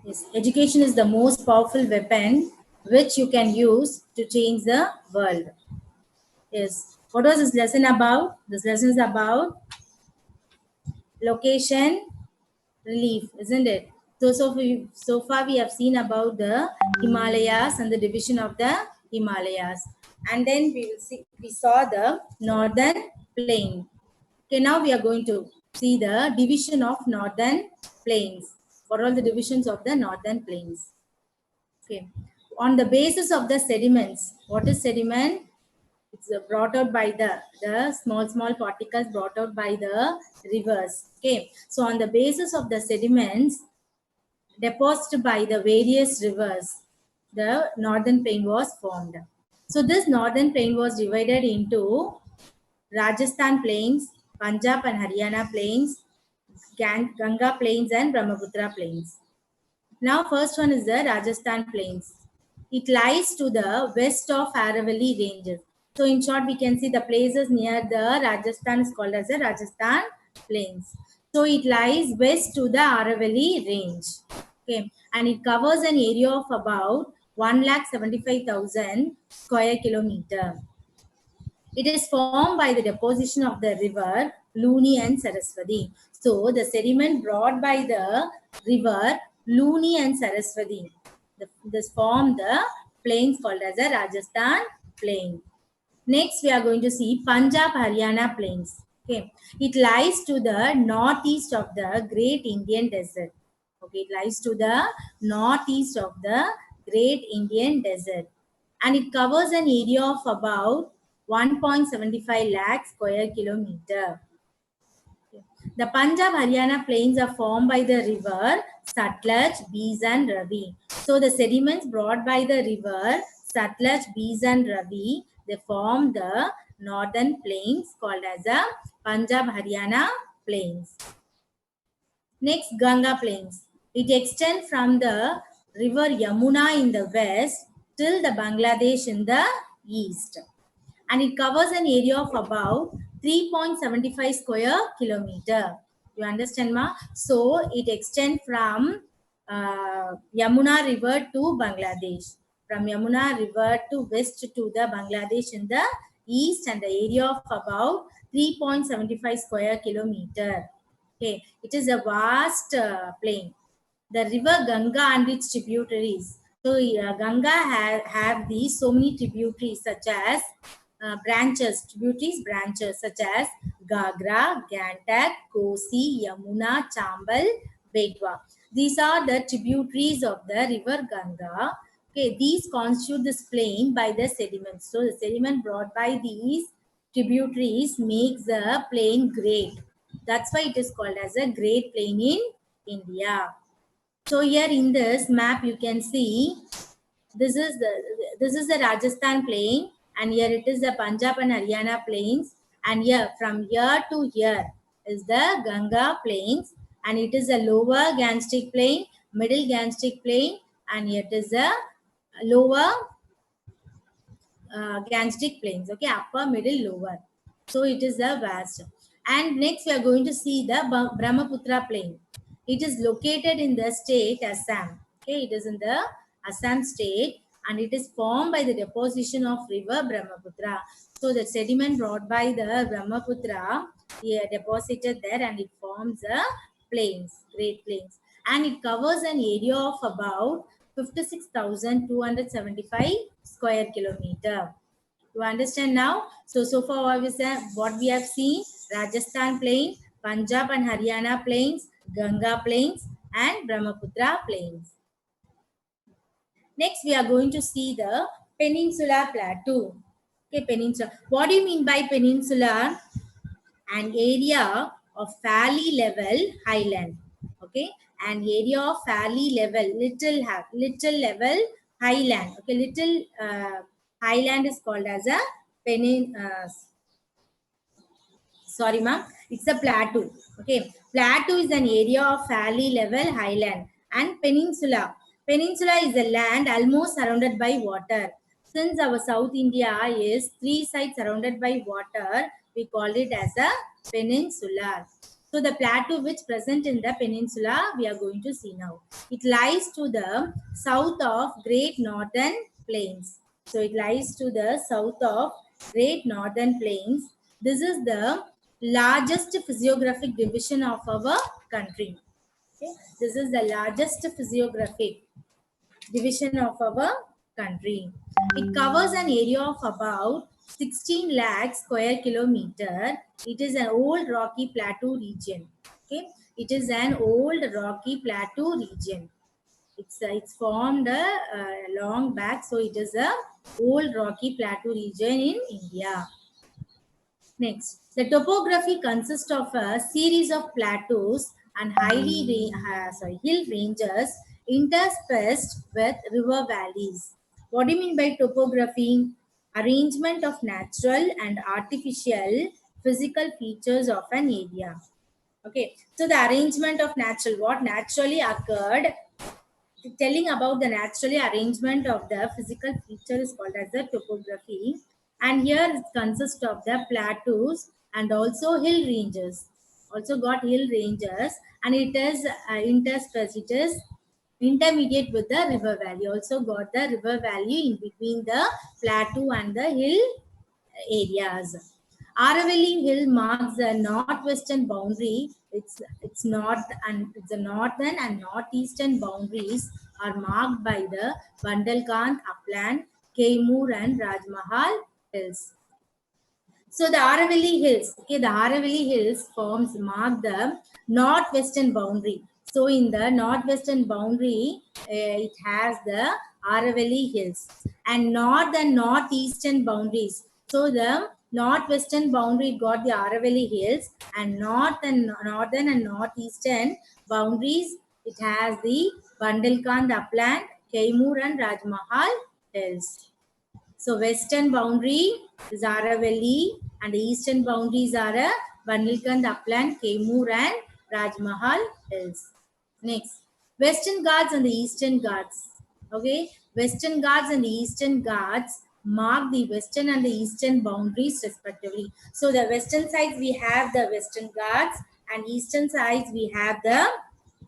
Yes, education is the most powerful weapon which you can use to change the world. Yes. What was this lesson about? This lesson is about location relief, isn't it? So far we have seen about the Himalayas and the division of the Himalayas, and then we saw the northern plain. Okay, now we are going to see the division of northern plains. What are all the divisions of the northern plains? Okay, on the basis of the sediments. What is sediment? It's brought out by the small particles brought out by the rivers. Okay, so on the basis of the sediments deposited by the various rivers, the northern plain was formed. So this northern plain was divided into Rajasthan plains, Punjab and Haryana plains, Ganga plains and Brahmaputra plains. Now first one is the Rajasthan plains. It lies to the west of Aravalli ranges. So in short, we can see the places near the Rajasthan is called as the Rajasthan plains. So it lies west to the Aravalli range. Okay, and it covers an area of about 1,75,000 square kilometer. It is formed by the deposition of the river Luni and Saraswati. So the sediment brought by the river Luni and Saraswati, this form the plains called as the Rajasthan plain. Next, we are going to see Punjab Haryana plains. Okay, it lies to the northeast of the Great Indian Desert. Okay, it lies to the northeast of the Great Indian Desert, and it covers an area of about 1.75 lakh square kilometer. The Punjab Haryana plains are formed by the river Satluj, Beas and Ravi. So the sediments brought by the river Satluj, Beas and Ravi, they form the northern plains called as the Punjab Haryana plains. Next, Ganga plains. It extends from the river Yamuna in the west till the Bangladesh in the east, and it covers an area of about 3.75 square kilometer. You understand, ma? So it extends from Yamuna river to Bangladesh, from Yamuna river to west to the Bangladesh in the east, and the area of about 3.75 square kilometer. Okay, it is a vast plain. The river Ganga and its tributaries. So Ganga have these so many tributaries such as branches such as Gagra, Gantak, Kosi, Yamuna, Chambal, Betwa. These are the tributaries of the river Ganga. Okay, these constitute this plain by the sediments. So the sediment brought by these tributaries makes the plain great. That's why it is called as a great plain in India. So here in this map you can see this is the Rajasthan plain, and here it is the Punjab and Haryana plains, and here from here to here is the Ganga plains, and it is a lower Gangetic plain, middle Gangetic plain, and here it is a lower Gangetic plains. Okay, upper, middle, lower. So it is the vast. And next we are going to see the Brahmaputra plain. It is located in the state Assam. Okay, it is in the Assam state, and it is formed by the deposition of river Brahmaputra. So the sediment brought by the Brahmaputra deposited there, and it forms the plains, great plains, and it covers an area of about 56,275 square kilometer. You understand now? So far what we have seen: Rajasthan plain, Punjab and Haryana plains, Ganga plains, and Brahmaputra plains. Next, we are going to see the Peninsula Plateau. Okay, peninsula. What do you mean by peninsula? An area of fairly level highland. Okay, an area of fairly level, little level highland. Okay, little highland is called as a sorry ma'am, it's a plateau. Okay, plateau is an area of fairly level highland, and peninsula is a land almost surrounded by water. Since our South India is three sides surrounded by water, we call it as a peninsula. So the plateau which present in the peninsula, we are going to see now. It lies to the south of Great Northern Plains. So it lies to the south of Great Northern Plains. This is the largest physiographic division of our country. Okay? This is the largest physiographic division of our country. It covers an area of about 16 lakh square kilometer. It is an old rocky plateau region. Okay, it is an old rocky plateau region. It's formed long back, so it is a old rocky plateau region in India. Next, the topography consists of a series of plateaus and hill ranges interspersed with river valleys. What do you mean by topography? Arrangement of natural and artificial physical features of an area. Okay, so the arrangement of natural, what naturally occurred, telling about the naturally arrangement of the physical feature is called as the topography. And here it consists of the plateaus and also hill ranges. Also got hill ranges, and it is interspersed. It is intermediate with the river valley. Also got the river valley in between the plateau and the hill areas. Aravalli Hill marks the northwestern boundary. It's north and the northern and northeastern boundaries are marked by the Bundelkhand upland, Kaimur and Rajmahal hills. So the Aravalli Hills, okay, the Aravalli Hills forms mark the northwestern boundary. So in the northwestern boundary, it has the Aravalli Hills, and north and northeastern boundaries. So the northwestern boundary got the Aravalli Hills, and northern and northeastern boundaries, it has the Bundelkhand upland, Kaimur and Rajmahal hills. So western boundary is Aravalli and the eastern boundaries are Bundelkhand upland, Kaimur and Rajmahal hills. Next, Western Ghats and the Eastern Ghats. Okay, Western Ghats and the Eastern Ghats mark the western and the eastern boundaries respectively. So the western sides we have the Western Ghats, and eastern sides we have the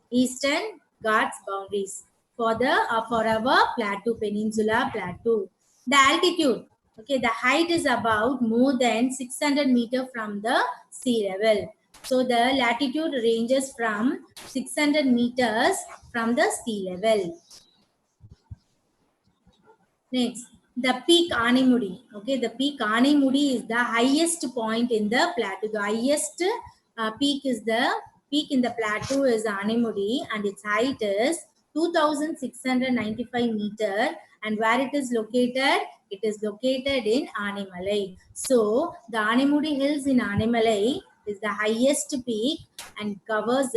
Eastern Ghats boundaries for the for our plateau, peninsula plateau. The altitude, okay, the height is about more than 600 meter from the sea level. So the latitude ranges from 600 meters from the sea level. Next, the peak Animudi. Okay, the peak Animudi is the highest point in the plateau. The highest peak in the plateau is Animudi, and its height is 2,695 meter. And where it is located? It is located in Animalai. So the Animudi Hills in Animalai is the highest peak and covers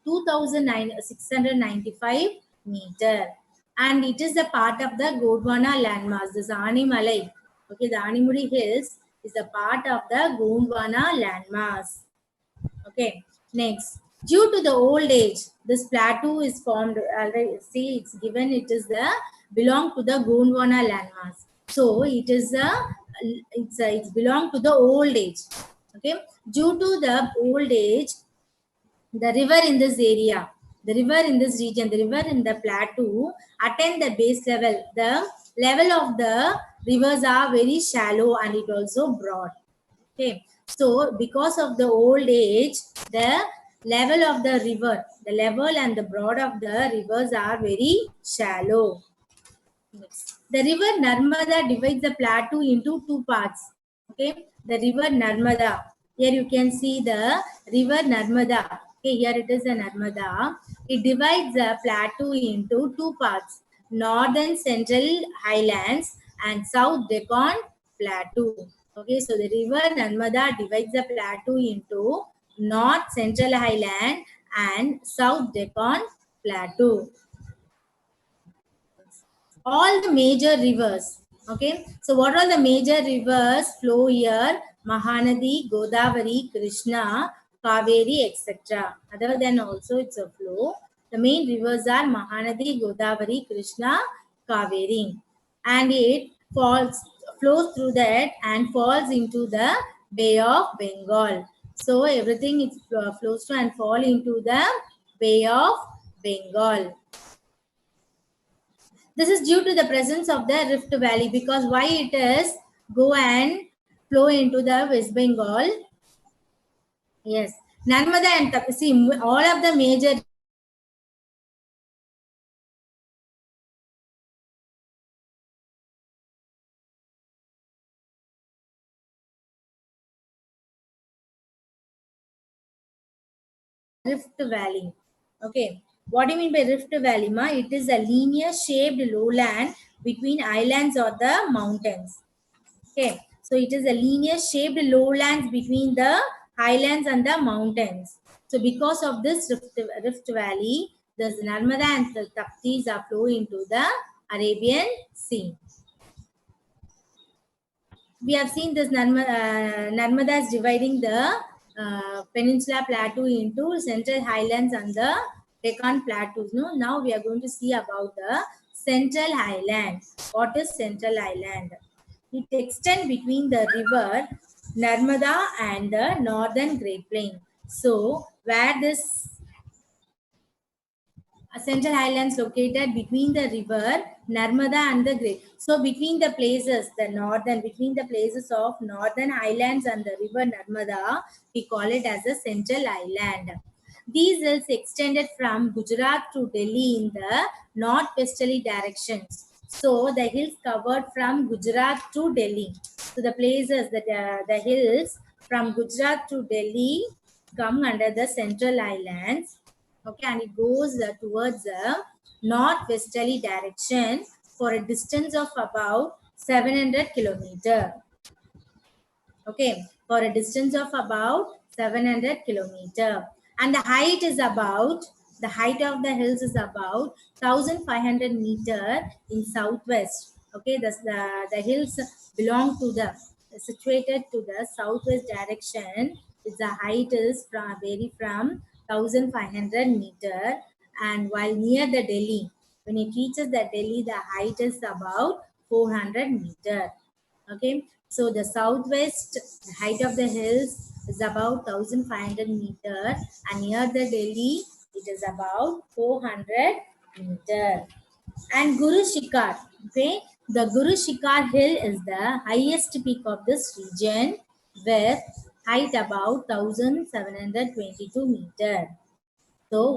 2,695 meter. And it is a part of the Gondwana landmass. This Animalai, okay, the Animudi Hills is a part of the Gondwana landmass. Okay, next, due to the old age, this plateau is formed. See, it's given. It is the belong to the Gondwana landmass. So it is it's belong to the old age. Okay, due to the old age, the river in this area, the river in this region, the river in the plateau attain the base level. The level of the rivers are very shallow and it also broad. Okay, so because of the old age, the level of the river, the level and the broad of the rivers are very shallow. The river Narmada divides the plateau into two parts. Okay, the river Narmada. Here you can see the river Narmada. Okay, here it is a Narmada. It divides the plateau into two parts: northern central highlands and south Deccan plateau. Okay, so the river Narmada divides the plateau into north central highland and south Deccan plateau. All the major rivers. Okay, so what are the major rivers flow here? Mahanadi, Godavari, Krishna, Kaveri, etc. Other than also it's a flow. The main rivers are Mahanadi, Godavari, Krishna, Kaveri, and it flows through that and falls into the Bay of Bengal. So everything it flows to and fall into the Bay of Bengal. This is due to the presence of the Rift Valley, because why it is go and flow into the West Bengal. Yes, Narmada and Tapi, see, all of the major Rift Valley. Okay, what do you mean by Rift Valley, ma? It is a linear shaped lowland between islands or the mountains. Okay, so it is a linear shaped lowlands between the highlands and the mountains. So because of this Rift Valley, the Narmada and the Taptis are flow into the Arabian Sea. We have seen this Narmada is dividing the Peninsula Plateau into Central Highlands and the Deccan Plateaus. No? Now we are going to see about the Central Highland. What is Central Highland? It extends between the river Narmada and the northern Great Plain. So, where this Central Highlands located between the river Narmada and the Great. So between the places, between the places of Northern Highlands and the river Narmada, we call it as a Central Highland. These hills extended from Gujarat to Delhi in the northwesterly directions. So the hills covered from Gujarat to Delhi. So the places that the hills from Gujarat to Delhi come under the Central Highlands. Okay, and it goes towards a northwesterly direction for a distance of about 700 kilometer. Okay, for a distance of about 700 kilometer, and the height of the hills is about 1500 meter in southwest. Okay, the hills belong to the situated to the southwest direction. Its height is vary from 1500 meter, and while near the Delhi, when it reaches the Delhi, the height is about 400 meter. Okay, so the southwest height of the hills is about 1500 meter, and near the Delhi it is about 400 meter. And Guru Shikar, okay, the Guru Shikar hill is the highest peak of this region with height about 1722 meter. So,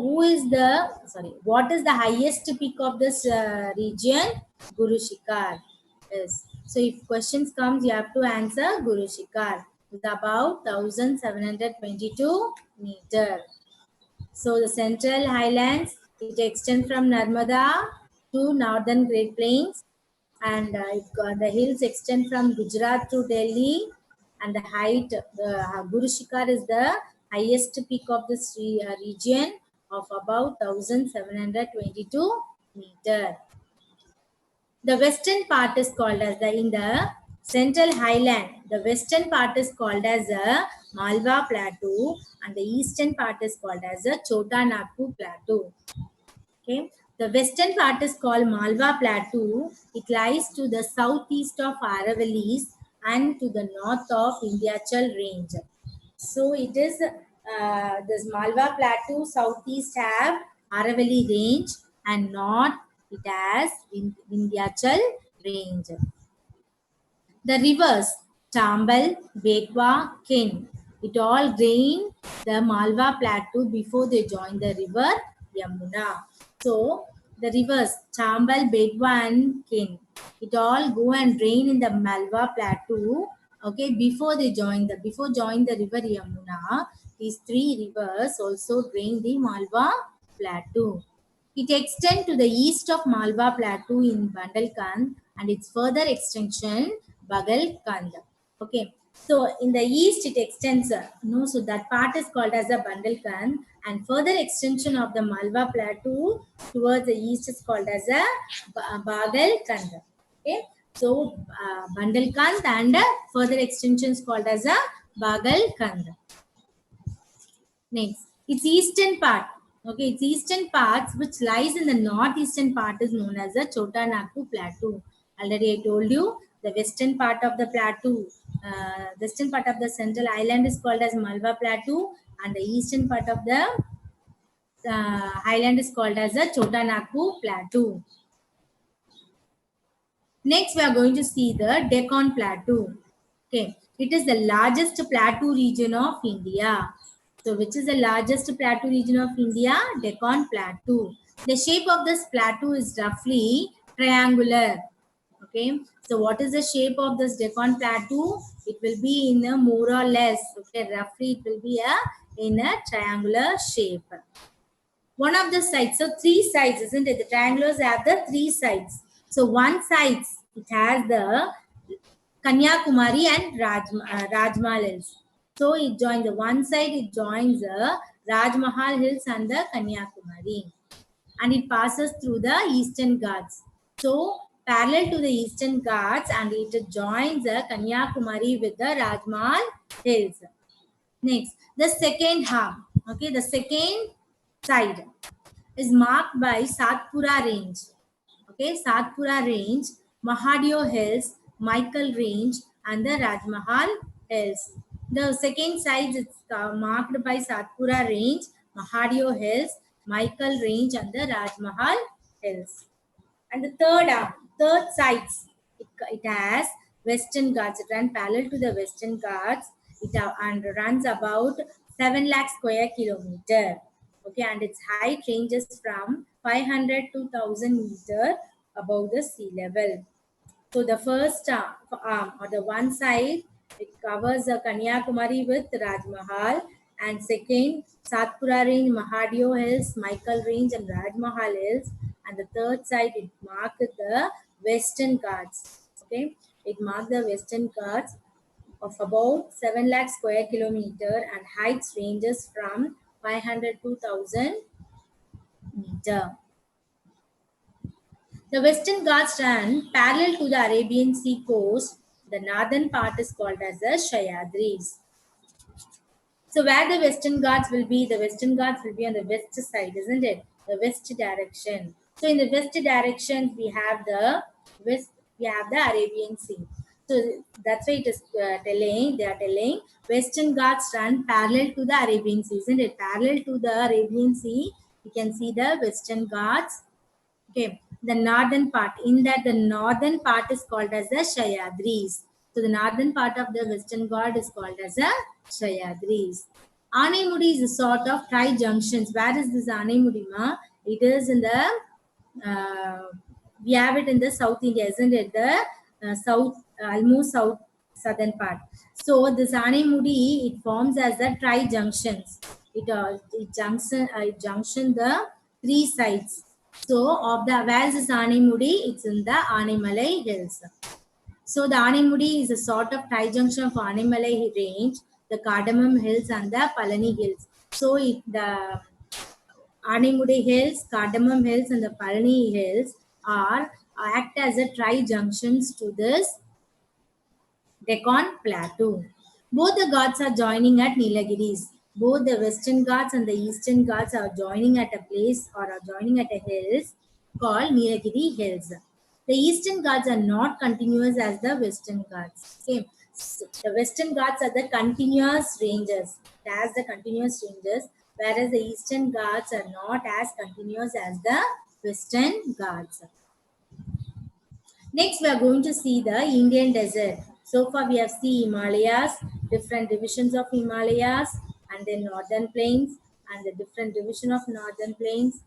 what is the highest peak of this region? Guru Shikar. Yes. So, if questions comes, you have to answer Guru Shikar. It's about 1722 meter. So, the Central Highlands, it extends from Narmada to Northern Great Plains, and the hills extend from Gujarat to Delhi, and the height, the Guru Shikar is the highest peak of this region of about 1722 meter. The western part is called as in the Central Highland. The western part is called as a Malwa Plateau, and the eastern part is called as a Chota Nagpur Plateau. Okay. The western part is called Malwa Plateau. It lies to the southeast of Aravallis and to the north of Vindhyachal range. So it is this Malwa Plateau southeast have Aravalli range, and north it has Vindhyachal range. The rivers Chambal, Betwa, Ken, it all drain the Malwa Plateau before they join the river Yamuna. So the rivers Chambal, Betwa, and Ken, it all go and drain in the Malwa Plateau. Okay, before join the river Yamuna, these three rivers also drain the Malwa Plateau. It extends to the east of Malwa Plateau in Bandalkand, and its further extension Bagalkand. Okay, so in the east it extends, so that part is called as a Bandalkand, and further extension of the Malwa Plateau towards the east is called as a Bagalkand. Okay, so Bandalkand and further extension is called as a Bagalkand. Next, its eastern part. Okay, its eastern parts, which lies in the northeastern part, is known as the Chota Nagpur Plateau. Already I told you, The western part of the plateau, western part of the central island is called as Malwa Plateau, and the eastern part of the island is called as the Chota Nagpur Plateau. Next, we are going to see the Deccan Plateau. Okay, it is the largest plateau region of India. So, which is the largest plateau region of India? Deccan Plateau. The shape of this plateau is roughly triangular. Okay, so what is the shape of this Deccan Plateau? It will be in a more or less. Okay, roughly it will be in a triangular shape. One of the sides, so three sides, isn't it? The triangulars have the three sides. So one side, it has the Kanyakumari and Rajmahal Hills. So it joins the one side, it joins the Rajmahal Hills and the Kanyakumari. And it passes through the Eastern Ghats. So parallel to the Eastern Ghats, and it joins the Kanyakumari with the Rajmahal Hills. Next, the second half, okay, the second side is marked by Satpura Range. Okay, Satpura Range, Mahadio Hills, Michael Range, and the Rajmahal Hills. The second side is marked by Satpura Range, Mahadio Hills, Michael Range, and the Rajmahal Hills. And the third sides, it has Western Ghats. It runs parallel to the Western Ghats. It and runs about 7 lakh square kilometer. Okay, and its height ranges from 500 to 1000 meter above the sea level. So the first arm or the one side, it covers the Kanyakumari with Rajmahal, and second Satpura Range, Mahadio Hills, Michael Range, and Rajmahal Hills, and the third side it marked the Western Ghats. Okay, it marked the Western Ghats of about 7 lakh square kilometer, and heights ranges from 500 to 1000 meter. The Western Ghats run parallel to the Arabian Sea coast. The northern part is called as the Sahyadris. So where the Western Ghats will be, the Western Ghats will be on the west side, isn't it? The west direction. So in the west direction, we have the Arabian Sea. So that's why it is they are telling Western Ghats run parallel to the Arabian Sea, isn't it? Parallel to the Arabian Sea, you can see the Western Ghats. Okay, the northern part, in that the northern part is called as the Sahyadris. So the northern part of the Western Ghats is called as the Sahyadris. Anemudi is a sort of tri-junctions. Where is this Anemudi, ma? It is in the, we have it in the South India, isn't it? The almost southern part. So this Anemudi, it forms as the tri-junctions. It junction the three sides. So of the, where is this Anemudi? It's in the Animalai Hills. So the Anemudi is a sort of tri-junction of Animalai range, the Cardamom Hills and the Palani Hills. So the Anemudi Hills, Cardamom Hills and the Palani Hills act as a tri-junctions to this Deccan Plateau. Both the Ghats are joining at Nilagiris. Both the Western Ghats and the Eastern Ghats are joining at a place or are joining at a hills called Nilagiri Hills. The Eastern Ghats are not continuous as the Western Ghats. Okay. So the Western Ghats are the continuous ranges. It has the continuous ranges, whereas the Eastern Ghats are not as continuous as the Western Ghats. Next, we are going to see the Indian desert. So far, we have seen Himalayas, different divisions of Himalayas, and then northern plains, and the different division of northern plains,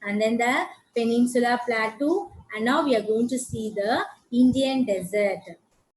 and then the Peninsula Plateau. And now we are going to see the Indian desert.